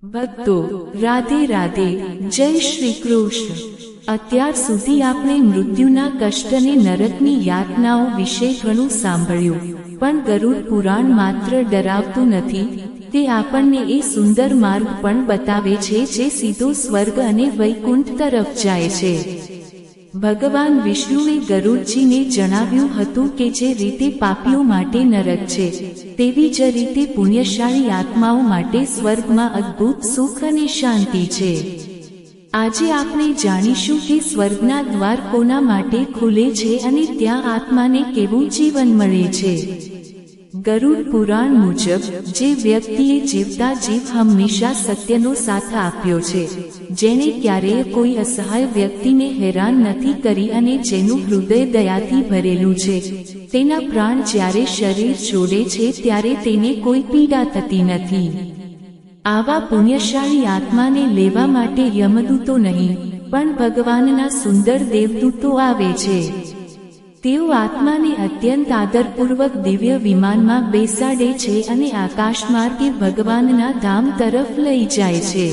ભક્તો રાધે રાધે, જય શ્રી કૃષ્ણ। અત્યાર સુધી આપણે મૃત્યુના કષ્ટ અને નરકની યાતનાઓ વિશે ઘણું સાંભળ્યું, પણ ગરુડ પુરાણ માત્ર ડરાવતું નથી, તે આપણને એ સુંદર માર્ગ પણ બતાવે છે જે સીધો સ્વર્ગ અને વૈકુંઠ તરફ જાય છે। ભગવાન વિષ્ણુએ ગરુડજીને જણાવ્યું હતું કે જે રીતે પાપીઓ માટે નરક છે, તેવી જ રીતે પુણ્યશાળી આત્માઓ માટે સ્વર્ગમાં અદ્ભુત સુખ અને શાંતિ છે। આજે આપણે જાણીશું કે સ્વર્ગના દ્વાર કોના માટે ખુલે છે અને ત્યાં આત્માને કેવું જીવન મળે છે। ગરુડ પુરાણ મુજબ જે વ્યક્તિએ જીવતા જીવ હંમેશા સત્યનો સાથ આપ્યો છે, જેણે ક્યારેય કોઈ અસહાય વ્યક્તિને હેરાન નથી કરી અને જેનું હૃદય દયાથી ભરેલું છે, તેના પ્રાણ જ્યારે શરીર છોડે છે ત્યારે તેને કોઈ પીડા થતી નથી। આવા પુણ્યશાળી આત્માને લેવા માટે યમદૂતો નહીં, પણ ભગવાનના સુંદર દેવદૂતો આવે છે। તેઓ આત્માને અત્યંત આદરપૂર્વક દિવ્ય વિમાનમાં બેસાડે છે અને આકાશમાર્ગે ભગવાનના ધામ તરફ લઈ જાય છે।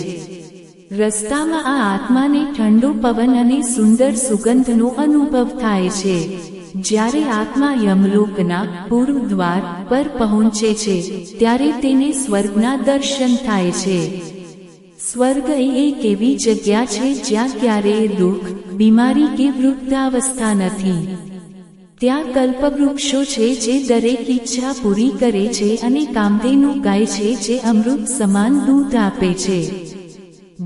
રસ્તામાં આ આત્માને ઠંડો પવન અને સુંદર સુગંધનો અનુભવ થાય છે। જ્યારે આત્મા યમલોકના પૂર્વ દ્વાર પર પહોંચે છે, ત્યારે તેને સ્વર્ગના દર્શન થાય છે। સ્વર્ગ એ એક એવી જગ્યા છે જ્યાં ક્યારેય દુઃખ, બીમારી કે વૃદ્ધાવસ્થા નથી। ત્યાં કલ્પવૃક્ષો છે જે દરેક ઈચ્છા પૂરી કરે છે અને કામધેનુ ગાય છે જે અમૃત સમાન દૂધ આપે છે।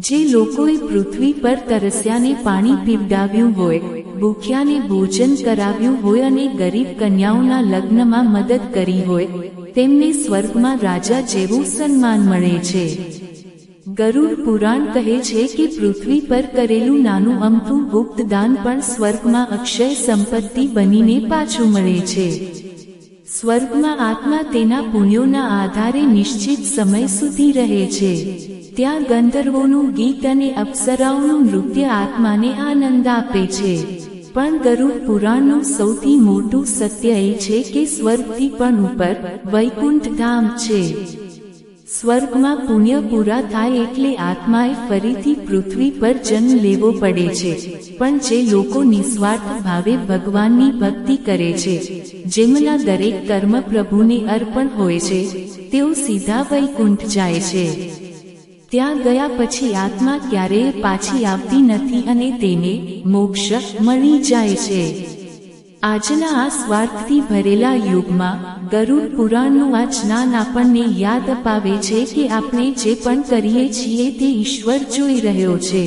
જે લોકોએ પૃથ્વી પર તરસ્યાને પાણી પીવડાવ્યું હોય, ભૂખ્યાને ભોજન કરાવ્યું હોય અને ગરીબ કન્યાઓના લગ્નમાં મદદ કરી હોય, તેમને સ્વર્ગમાં રાજા જેવું સન્માન મળે છે। ગરુડ પુરાણ કહે છે કે પૃથ્વી પર કરેલું નાનું અમથું ગુપ્ત દાન પણ સ્વર્ગમાં અક્ષય સંપત્તિ બનીને પાછું મળે છે। સ્વર્ગમાં આત્મા તેના પુણ્યોના આધારે નિશ્ચિત સમય સુધી રહે છે। ત્યાં ગંધર્વોનું ગીત અને અપ્સરાઓનું નૃત્ય આત્માને આનંદ આપે છે। પણ ગરુડ પુરાણનું સૌથી મોટું સત્ય એ છે કે સ્વર્ગથી પણ ઉપર વૈકુંઠ ધામ છે। સ્વર્ગમાં પુણ્ય પૂરા થાય એટલે આત્માએ ફરીથી પૃથ્વી પર જન્મ લેવો પડે છે, પણ જે લોકો નિસ્વાર્થ ભાવે ભગવાનની ભક્તિ કરે છે, જેમના દરેક કર્મ પ્રભુને અર્પણ હોય છે, તેઓ સીધા વૈકુંઠ જાય છે। ત્યાં ગયા પછી આત્મા ક્યારેય પાછી આવતી નથી અને તેને મોક્ષ મળી જાય છે। આજના આ સ્વાર્થથી ભરેલા યુગમાં ગરુડ પુરાણનું આ જ્ઞાન આપણને યાદ અપાવે છે કે આપણે જે પણ કરીએ છીએ તે ઈશ્વર જોઈ રહ્યો છે।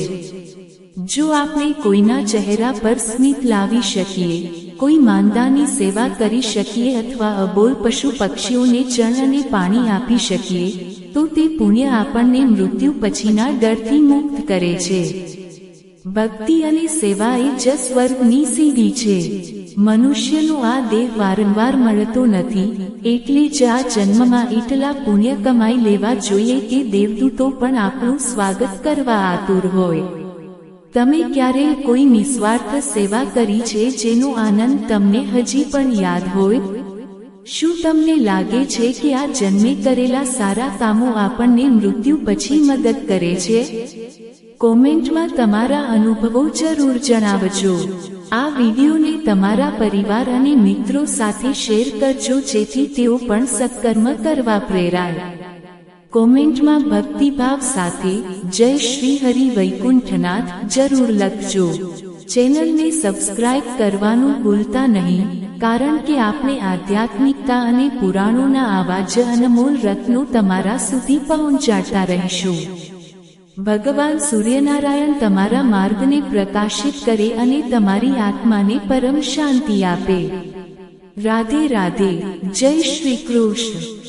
જો આપણે કોઈના ચહેરા પર સ્મિત લાવી શકીએ, કોઈ માંદાની સેવા કરી શકીએ અથવા અબોલ પશુ પક્ષીઓને ચણ અને પાણી આપી શકીએ, તો તે પુણ્ય આપણને મૃત્યુ પછીના ડરથી મુક્ત કરે છે। ભક્તિ અને સેવા એ જ સ્વર્ગની સીડી છે। મનુષ્યનો આ દેહ વારંવાર મળતો નથી, એટલે જ આ જન્મમાં એટલા પુણ્ય કમાઈ લેવા જોઈએ કે દેવદૂતો પણ આપણું સ્વાગત કરવા આતુર હોય। તમે ક્યારેય કોઈ નિસ્વાર્થ સેવા કરી છે જેનો આનંદ તમને હજી પણ યાદ હોય? શું તમને લાગે છે કે આ જન્મે કરેલા સારા કામો આપણને મૃત્યુ પછી મદદ કરે છે? કોમેન્ટમાં તમારા અનુભવો જરૂર જણાવજો। આ વિડીયોને તમારા પરિવાર અને મિત્રો સાથે શેર કરજો જેથી તેઓ પણ સત્કર્મ કરવા પ્રેરાય। કોમેન્ટમાં ભક્તિભાવ સાથે જય શ્રી હરિ વૈકુંઠનાથ જરૂર લખજો। ચેનલને સબસ્ક્રાઇબ કરવાનું ભૂલતા નહીં, કારણ કે આપણે આધ્યાત્મિકતા અને પુરાણોના આવા જ અનમોલ રત્નો તમારા સુધી પહોંચાડતા રહીશું। ભગવાન સૂર્યનારાયણ તમારા માર્ગને પ્રકાશિત કરે અને તમારી આત્માને પરમ શાંતિ આપે। રાધે રાધે, જય શ્રી કૃષ્ણ।